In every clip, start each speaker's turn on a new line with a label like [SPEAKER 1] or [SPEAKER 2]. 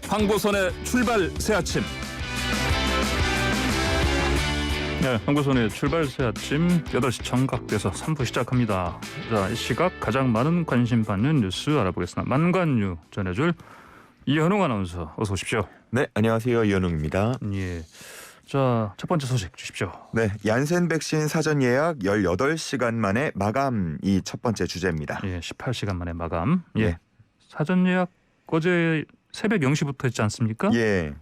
[SPEAKER 1] 황보선의 출발 새 아침. 네, 황보선의 출발 새 아침 8시 정각돼서 3부 시작합니다. 자, 이 시각 가장 많은 관심 받는 뉴스 알아보겠습니다. 만관유 전해줄 이현웅 아나운서 어서 오십시오.
[SPEAKER 2] 네, 안녕하세요. 이현웅입니다.
[SPEAKER 1] 예. 자, 첫 번째 소식 주십시오.
[SPEAKER 2] 네, 얀센 백신 사전 예약 18시간 만에 마감이 첫 번째 주제입니다.
[SPEAKER 1] 예, 18시간 만에 마감. 예.
[SPEAKER 2] 네.
[SPEAKER 1] 사전 예약 어제 새벽 0시부터 했지 않습니까?
[SPEAKER 2] 예,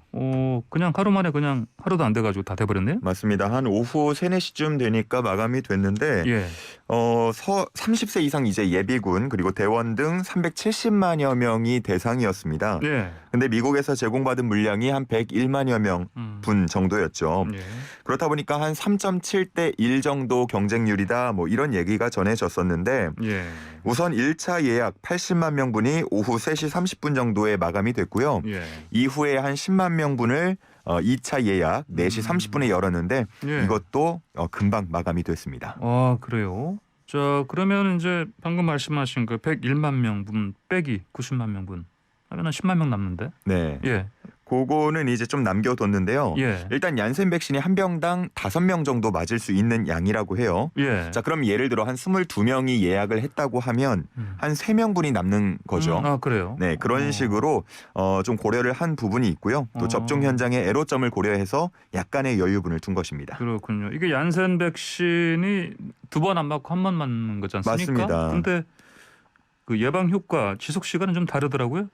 [SPEAKER 1] 그냥 하루 만에 그냥 하루도 안 돼가지고 다 돼버렸네요.
[SPEAKER 2] 맞습니다. 한 오후 3, 4시쯤 되니까 마감이 됐는데
[SPEAKER 1] 예.
[SPEAKER 2] 30세 이상 이제 예비군 그리고 대원 등 370만여 명이 대상이었습니다.
[SPEAKER 1] 예.
[SPEAKER 2] 근데 미국에서 제공받은 물량이 한 101만여 명 분 정도였죠.
[SPEAKER 1] 예.
[SPEAKER 2] 그렇다 보니까 한 3.7대 1 정도 경쟁률이다 뭐 이런 얘기가 전해졌었는데
[SPEAKER 1] 예.
[SPEAKER 2] 우선 1차 예약 80만 명분이 오후 3시 30분 정도에 마감이 됐고요.
[SPEAKER 1] 예.
[SPEAKER 2] 이후에 한 10만 명분을 2차 예약 4시 30분에 열었는데
[SPEAKER 1] 예.
[SPEAKER 2] 이것도 금방 마감이 됐습니다.
[SPEAKER 1] 아, 그래요? 자, 그러면 이제 방금 말씀하신 그 101만 명분 빼기 90만 명분 하면 한 10만 명 남는데?
[SPEAKER 2] 네.
[SPEAKER 1] 예.
[SPEAKER 2] 그거는 이제 좀 남겨뒀는데요.
[SPEAKER 1] 예.
[SPEAKER 2] 일단 얀센 백신이 한 병당 5명 정도 맞을 수 있는 양이라고 해요.
[SPEAKER 1] 예.
[SPEAKER 2] 자, 그럼 예를 들어 한 22명이 예약을 했다고 하면 한 3명분이 남는 거죠.
[SPEAKER 1] 아, 그래요?
[SPEAKER 2] 네, 그런 식으로 좀 고려를 한 부분이 있고요. 또 접종 현장의 애로점을 고려해서 약간의 여유분을 둔 것입니다.
[SPEAKER 1] 그렇군요. 이게 얀센 백신이 2번 안 맞고 한 번 맞는 거지 않습니까?
[SPEAKER 2] 맞습니다.
[SPEAKER 1] 근데 그 예방 효과 지속 시간은 좀 다르더라고요.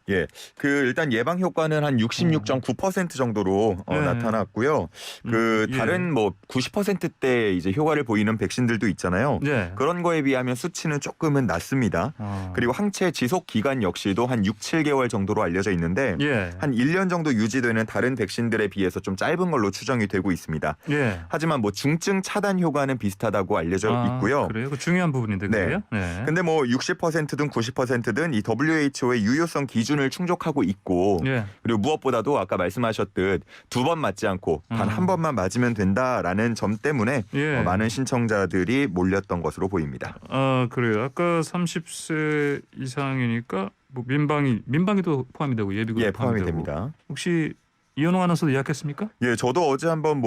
[SPEAKER 2] 예, 일단 예방 효과는 한 66.9% 정도로
[SPEAKER 1] 네.
[SPEAKER 2] 나타났고요.
[SPEAKER 1] 예.
[SPEAKER 2] 다른 뭐 90%대 이제 효과를 보이는 백신들도 있잖아요.
[SPEAKER 1] 예.
[SPEAKER 2] 그런 거에 비하면 수치는 조금은 낮습니다. 그리고 항체 지속 기간 역시도 한 6, 7개월 정도로 알려져 있는데
[SPEAKER 1] 예.
[SPEAKER 2] 한 1년 정도 유지되는 다른 백신들에 비해서 좀 짧은 걸로 추정이 되고 있습니다.
[SPEAKER 1] 예.
[SPEAKER 2] 하지만 뭐 중증 차단 효과는 비슷하다고 알려져 있고요.
[SPEAKER 1] 그래요? 그 중요한 부분인데 그래요? 네.
[SPEAKER 2] 근데 뭐 60%든 90%든 이 WHO의 유효성 기준을 충족하고 있고
[SPEAKER 1] 예.
[SPEAKER 2] 그리고 무엇보다도 아까 말씀하셨듯 2번 맞지 않고 단 한 번만 맞으면 된다라는 점 때문에
[SPEAKER 1] 예.
[SPEAKER 2] 많은 신청자들이 몰렸던 것으로 보입니다.
[SPEAKER 1] 아, 그래요. 아까 30세 이상이니까 뭐 민방위도 포함이 되고 예비군
[SPEAKER 2] 예,
[SPEAKER 1] 포함이
[SPEAKER 2] 포함이
[SPEAKER 1] 되고.
[SPEAKER 2] 됩니다.
[SPEAKER 1] 혹시 이현웅 아나운서도 예약했습니까?
[SPEAKER 2] 예, 저도 어제 한번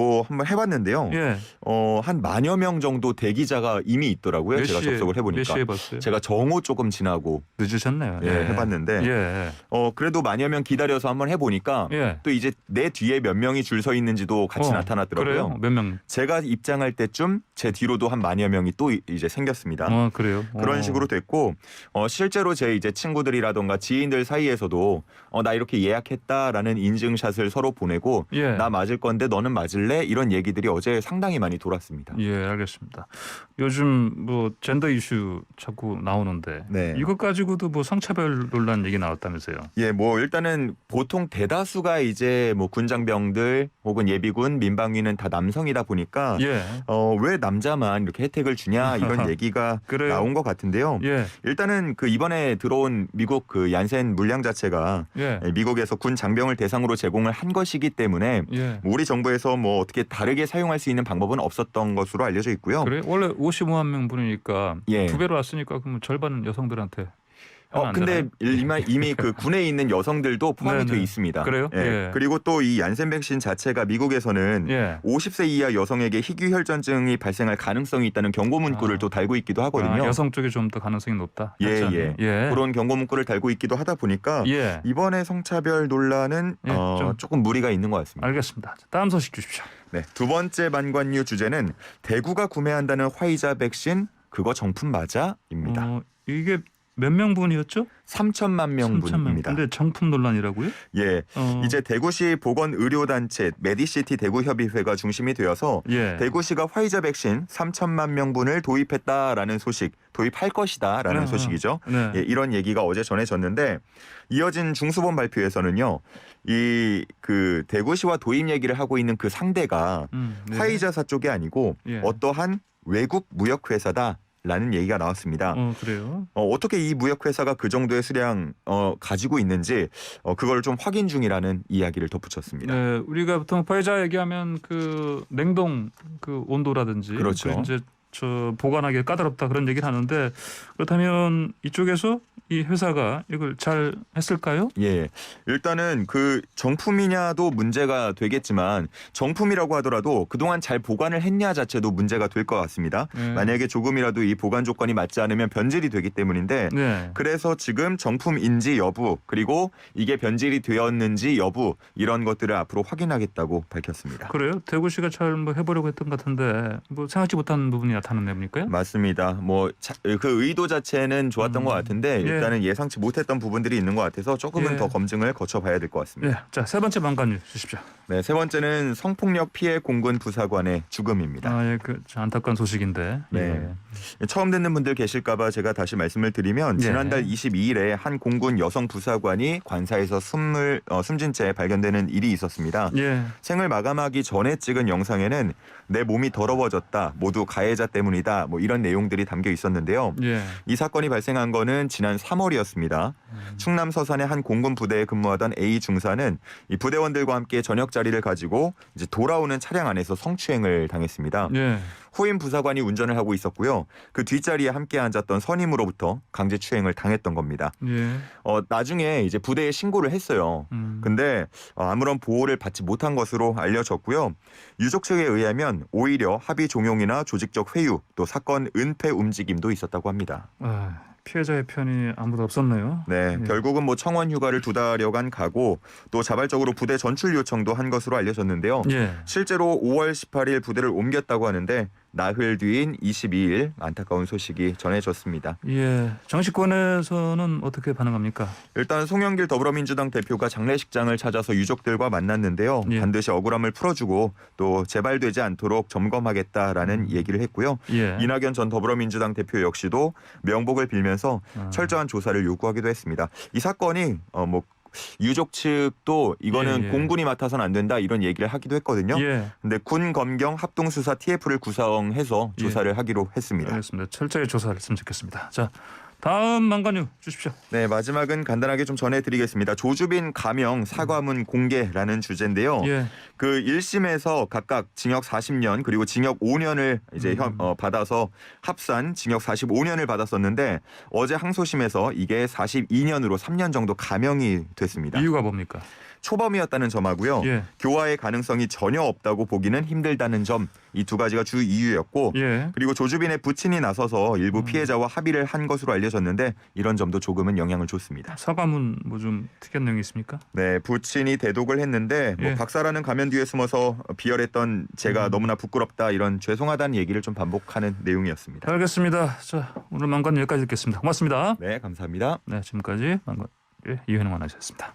[SPEAKER 2] 해봤는데요.
[SPEAKER 1] 예.
[SPEAKER 2] 한 10,000여 명 정도 대기자가 이미 있더라고요. 제가 접속을
[SPEAKER 1] 몇
[SPEAKER 2] 해보니까.
[SPEAKER 1] 시에 봤어요?
[SPEAKER 2] 제가 정오 조금 지나고
[SPEAKER 1] 늦으셨네요.
[SPEAKER 2] 해봤는데
[SPEAKER 1] 예.
[SPEAKER 2] 그래도 10,000여 명 기다려서 한번 해보니까
[SPEAKER 1] 예.
[SPEAKER 2] 또 이제 내 뒤에 몇 명이 줄 서 있는지도 같이 나타났더라고요.
[SPEAKER 1] 그래요? 몇 명?
[SPEAKER 2] 제가 입장할 때쯤 제 뒤로도 한 10,000여 명이 또 이제 생겼습니다.
[SPEAKER 1] 그래요?
[SPEAKER 2] 그런 식으로 됐고 실제로 제 이제 친구들이라던가 지인들 사이에서도 나 이렇게 예약했다라는 인증샷을 서로 보내고
[SPEAKER 1] 예.
[SPEAKER 2] 나 맞을 건데 너는 맞을래? 이런 얘기들이 어제 상당히 많이 돌았습니다.
[SPEAKER 1] 예, 알겠습니다. 요즘 뭐 젠더 이슈 자꾸 나오는데
[SPEAKER 2] 네.
[SPEAKER 1] 이것 가지고도 뭐 성차별 논란 얘기 나왔다면서요?
[SPEAKER 2] 예, 뭐 일단은 보통 대다수가 이제 뭐 군장병들 혹은 예비군, 민방위는 다 남성이다 보니까
[SPEAKER 1] 예.
[SPEAKER 2] 왜 남자만 이렇게 혜택을 주냐 이런 얘기가
[SPEAKER 1] 그래요?
[SPEAKER 2] 나온 것 같은데요.
[SPEAKER 1] 예.
[SPEAKER 2] 일단은 이번에 들어온 미국 얀센 물량 자체가
[SPEAKER 1] 예.
[SPEAKER 2] 미국에서 군 장병을 대상으로 제공을 한 것이기 때문에
[SPEAKER 1] 예.
[SPEAKER 2] 우리 정부에서 뭐 어떻게 다르게 사용할 수 있는 방법은 없었던 것으로 알려져 있고요.
[SPEAKER 1] 그래? 원래 55만 명분이니까
[SPEAKER 2] 예.
[SPEAKER 1] 2배로 왔으니까 그럼 절반 여성들한테 하면 안
[SPEAKER 2] 근데
[SPEAKER 1] 되나요?
[SPEAKER 2] 이미 그 군에 있는 여성들도 포함이
[SPEAKER 1] 네네.
[SPEAKER 2] 돼 있습니다.
[SPEAKER 1] 그래요?
[SPEAKER 2] 예.
[SPEAKER 1] 예.
[SPEAKER 2] 그리고 또 이 얀센 백신 자체가 미국에서는
[SPEAKER 1] 예.
[SPEAKER 2] 50세 이하 여성에게 희귀혈전증이 발생할 가능성이 있다는 경고 문구를 또 달고 있기도 하거든요.
[SPEAKER 1] 여성 쪽이 좀 더 가능성이 높다.
[SPEAKER 2] 예,
[SPEAKER 1] 약자는.
[SPEAKER 2] 예.
[SPEAKER 1] 예.
[SPEAKER 2] 그런 경고 문구를 달고 있기도 하다 보니까
[SPEAKER 1] 예.
[SPEAKER 2] 이번에 성차별 논란은
[SPEAKER 1] 예,
[SPEAKER 2] 조금 무리가 있는 것 같습니다.
[SPEAKER 1] 알겠습니다. 다음 소식 주십시오.
[SPEAKER 2] 네, 두 번째 만관유 주제는 대구가 구매한다는 화이자 백신 그거 정품 맞아?입니다.
[SPEAKER 1] 이게 몇 명분이었죠?
[SPEAKER 2] 3천만 명분입니다.
[SPEAKER 1] 근데 정품 논란이라고요?
[SPEAKER 2] 예, 이제 대구시 보건의료단체 메디시티 대구협의회가 중심이 되어서
[SPEAKER 1] 예.
[SPEAKER 2] 대구시가 화이자 백신 3천만 명분을 도입했다라는 소식, 도입할 것이다라는 소식이죠.
[SPEAKER 1] 네.
[SPEAKER 2] 예, 이런 얘기가 어제 전해졌는데 이어진 중수본 발표에서는요, 대구시와 도입 얘기를 하고 있는 그 상대가
[SPEAKER 1] 네.
[SPEAKER 2] 화이자사 쪽이 아니고
[SPEAKER 1] 예.
[SPEAKER 2] 어떠한 외국 무역회사다. 라는 얘기가 나왔습니다.
[SPEAKER 1] 그래요?
[SPEAKER 2] 어떻게 이 무역회사가 그 정도의 수량 가지고 있는지 그걸 좀 확인 중이라는 이야기를 덧붙였습니다.
[SPEAKER 1] 네, 우리가 보통 화이자 얘기하면 그 냉동 그 온도라든지
[SPEAKER 2] 그렇죠.
[SPEAKER 1] 이제 보관하기 까다롭다 그런 얘기를 하는데 그렇다면 이쪽에서 이 회사가 이걸 잘 했을까요?
[SPEAKER 2] 예. 일단은 그 정품이냐도 문제가 되겠지만 정품이라고 하더라도 그동안 잘 보관을 했냐 자체도 문제가 될 것 같습니다. 만약에 조금이라도 이 보관 조건이 맞지 않으면 변질이 되기 때문인데
[SPEAKER 1] 네.
[SPEAKER 2] 그래서 지금 정품인지 여부 그리고 이게 변질이 되었는지 여부 이런 것들을 앞으로 확인하겠다고 밝혔습니다.
[SPEAKER 1] 그래요? 대구시가 잘 뭐 해보려고 했던 것 같은데 뭐 생각지 못한 부분이 나타났네요.
[SPEAKER 2] 맞습니다. 뭐 그 의도 자체는 좋았던 것 같은데
[SPEAKER 1] 예.
[SPEAKER 2] 일단은 예상치 못했던 부분들이 있는 것 같아서 조금은
[SPEAKER 1] 예.
[SPEAKER 2] 더 검증을 거쳐봐야 될 것 같습니다.
[SPEAKER 1] 네. 자, 세 번째 망관유 주십시오.
[SPEAKER 2] 네, 세 번째는 성폭력 피해 공군 부사관의 죽음입니다.
[SPEAKER 1] 아, 예, 안타까운 소식인데.
[SPEAKER 2] 네. 처음 듣는 분들 계실까봐 제가 다시 말씀을 드리면
[SPEAKER 1] 예.
[SPEAKER 2] 지난달 22일에 한 공군 여성 부사관이 관사에서 숨진 채 발견되는 일이 있었습니다.
[SPEAKER 1] 예.
[SPEAKER 2] 생을 마감하기 전에 찍은 영상에는 내 몸이 더러워졌다. 모두 가해자 때문이다. 뭐 이런 내용들이 담겨 있었는데요.
[SPEAKER 1] 예.
[SPEAKER 2] 이 사건이 발생한 거는 지난 3월이었습니다. 충남 서산의 한 공군 부대에 근무하던 A 중사는 이 부대원들과 함께 저녁 자리를 가지고 이제 돌아오는 차량 안에서 성추행을 당했습니다.
[SPEAKER 1] 예.
[SPEAKER 2] 후임 부사관이 운전을 하고 있었고요. 그 뒷자리에 함께 앉았던 선임으로부터 강제 추행을 당했던 겁니다.
[SPEAKER 1] 예.
[SPEAKER 2] 나중에 이제 부대에 신고를 했어요. 근데 아무런 보호를 받지 못한 것으로 알려졌고요. 유족 측에 의하면 오히려 합의 종용이나 조직적 회유 또 사건 은폐 움직임도 있었다고 합니다.
[SPEAKER 1] 아, 피해자의 편이 아무도 없었네요.
[SPEAKER 2] 네,
[SPEAKER 1] 예.
[SPEAKER 2] 결국은 뭐 청원 휴가를 2달여간 가고 또 자발적으로 부대 전출 요청도 한 것으로 알려졌는데요.
[SPEAKER 1] 예.
[SPEAKER 2] 실제로 5월 18일 부대를 옮겼다고 하는데 나흘 뒤인 22일 안타까운 소식이 전해졌습니다.
[SPEAKER 1] 예. 정치권에서는 어떻게 반응합니까?
[SPEAKER 2] 일단 송영길 더불어민주당 대표가 장례식장을 찾아서 유족들과 만났는데요.
[SPEAKER 1] 예.
[SPEAKER 2] 반드시 억울함을 풀어주고 또 재발되지 않도록 점검하겠다라는 얘기를 했고요.
[SPEAKER 1] 예.
[SPEAKER 2] 이낙연 전 더불어민주당 대표 역시도 명복을 빌면서 철저한 조사를 요구하기도 했습니다. 이 사건이 유족 측도 이거는
[SPEAKER 1] 예.
[SPEAKER 2] 공군이 맡아서는 안 된다 이런 얘기를 하기도 했거든요.
[SPEAKER 1] 예.
[SPEAKER 2] 근데 군 검경 합동수사 TF를 구성해서 조사를 하기로 했습니다.
[SPEAKER 1] 알겠습니다. 철저히 조사를 했으면 좋겠습니다. 자, 다음 망관유 주십시오.
[SPEAKER 2] 네, 마지막은 간단하게 좀 전해드리겠습니다. 조주빈 가명 사과문 공개라는 주제인데요.
[SPEAKER 1] 예.
[SPEAKER 2] 그 1심에서 각각 징역 40년 그리고 징역 5년을 이제 받아서 합산 징역 45년을 받았었는데 어제 항소심에서 이게 42년으로 3년 정도 감형이 됐습니다.
[SPEAKER 1] 이유가 뭡니까?
[SPEAKER 2] 초범이었다는 점하고요.
[SPEAKER 1] 예.
[SPEAKER 2] 교화의 가능성이 전혀 없다고 보기는 힘들다는 점 이 두 가지가 주 이유였고
[SPEAKER 1] 예.
[SPEAKER 2] 그리고 조주빈의 부친이 나서서 일부 피해자와 합의를 한 것으로 알려졌는데 이런 점도 조금은 영향을 줬습니다.
[SPEAKER 1] 사과문 뭐 좀 특이한 내용이 있습니까?
[SPEAKER 2] 네, 부친이 대독을 했는데
[SPEAKER 1] 예.
[SPEAKER 2] 박사라는 가면 뒤에 숨어서 비열했던 제가 너무나 부끄럽다 이런 죄송하다는 얘기를 좀 반복하는 내용이었습니다.
[SPEAKER 1] 알겠습니다. 자, 오늘 망관 여기까지 듣겠습니다. 고맙습니다.
[SPEAKER 2] 네, 감사합니다.
[SPEAKER 1] 네, 지금까지 망관 이현웅 아나운서였습니다.